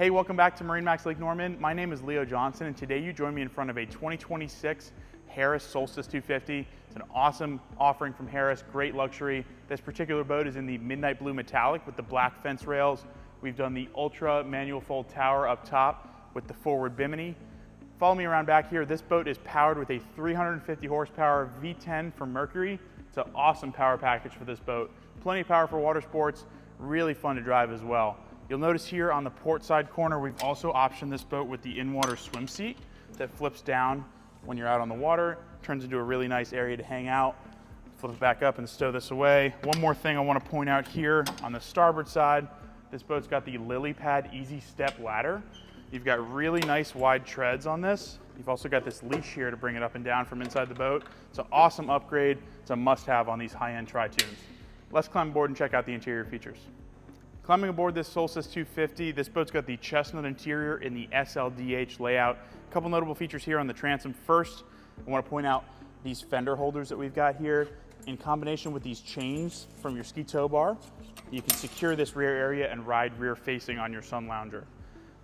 Hey, welcome back to MarineMax Lake Norman. My name is Leo Johnson, and today you join me in front of a 2026 Harris Solstice 250. It's an awesome offering from Harris, great luxury. This particular boat is in the midnight blue metallic with the black fence rails. We've done the ultra manual fold tower up top with the forward bimini. Follow me around back here. This boat is powered with a 350 horsepower V10 from Mercury. It's an awesome power package for this boat. Plenty of power for water sports, really fun to drive as well. You'll notice here on the port side corner, we've also optioned this boat with the in-water swim seat that flips down when you're out on the water, turns into a really nice area to hang out. Flip it back up and stow this away. One more thing I want to point out here on the starboard side, this boat's got the lily pad easy step ladder. You've got really nice wide treads on this. You've also got this leash here to bring it up and down from inside the boat. It's an awesome upgrade. It's a must-have on these high-end tri-tunes. Let's climb aboard and check out the interior features. Climbing aboard this Solstice 250, this boat's got the chestnut interior in the SLDH layout. A couple notable features here on the transom. First, I want to point out these fender holders that we've got here. In combination with these chains from your ski tow bar, you can secure this rear area and ride rear facing on your sun lounger.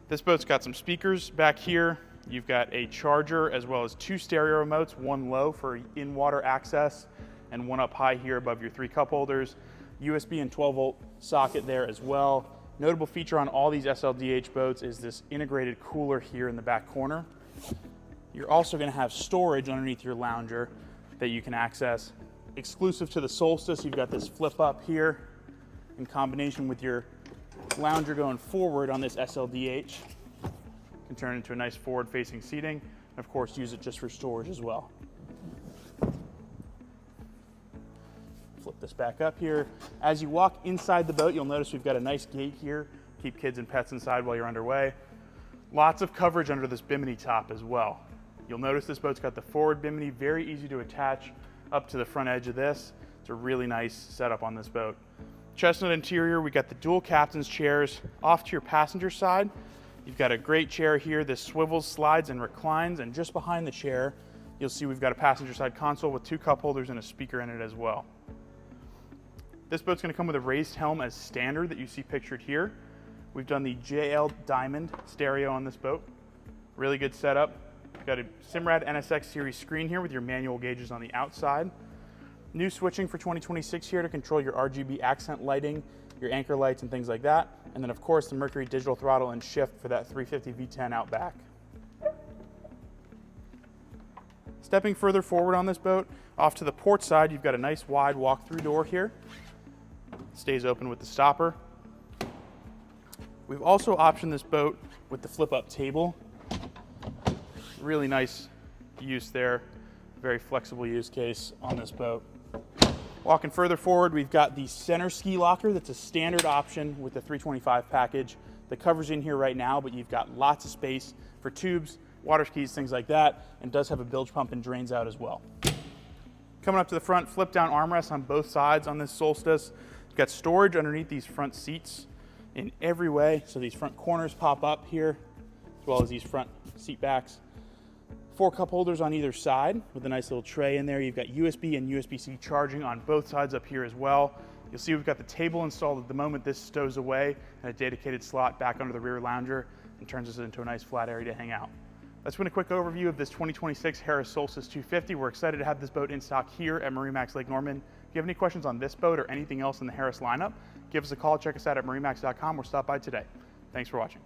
This boat's got some speakers back here. You've got a charger as well as two stereo remotes, one low for in-water access and one up high here above your 3 cup holders. USB and 12-volt socket there as well. Notable feature on all these SLDH boats is this integrated cooler here in the back corner. You're also going to have storage underneath your lounger that you can access. Exclusive to the Solstice, you've got this flip up here in combination with your lounger going forward on this SLDH. You can turn it into a nice forward-facing seating, and of course use it just for storage as well. Flip this back up here. As you walk inside the boat, you'll notice we've got a nice gate here. Keep kids and pets inside while you're underway. Lots of coverage under this bimini top as well. You'll notice this boat's got the forward bimini, very easy to attach up to the front edge of this. It's a really nice setup on this boat. Chestnut interior, we got the dual captain's chairs. Off to your passenger side, you've got a great chair here. This swivels, slides, and reclines, and just behind the chair, you'll see we've got a passenger side console with 2 cup holders and a speaker in it as well. This boat's going to come with a raised helm as standard that you see pictured here. We've done the JL Diamond stereo on this boat. Really good setup. We've got a Simrad NSX series screen here with your manual gauges on the outside. New switching for 2026 here to control your RGB accent lighting, your anchor lights and things like that. And then of course the Mercury digital throttle and shift for that 350 V10 out back. Stepping further forward on this boat, off to the port side, you've got a nice wide walk-through door here. Stays open with the stopper. We've also optioned this boat with the flip-up table. Really nice use there. Very flexible use case on this boat. Walking further forward, we've got the center ski locker. That's a standard option with the 325 package. The cover's in here right now, but you've got lots of space for tubes, water skis, things like that, and does have a bilge pump and drains out as well. Coming up to the front, flip down armrests on both sides on this Solstice. You've got storage underneath these front seats in every way. So these front corners pop up here, as well as these front seat backs. 4 cup holders on either side with a nice little tray in there. You've got USB and USB-C charging on both sides up here as well. You'll see we've got the table installed at the moment. This stows away and a dedicated slot back under the rear lounger and turns this into a nice flat area to hang out. That's been a quick overview of this 2026 Harris Solstice 250. We're excited to have this boat in stock here at MarineMax Lake Norman. If you have any questions on this boat or anything else in the Harris lineup, give us a call, check us out at marinemax.com, or stop by today. Thanks for watching.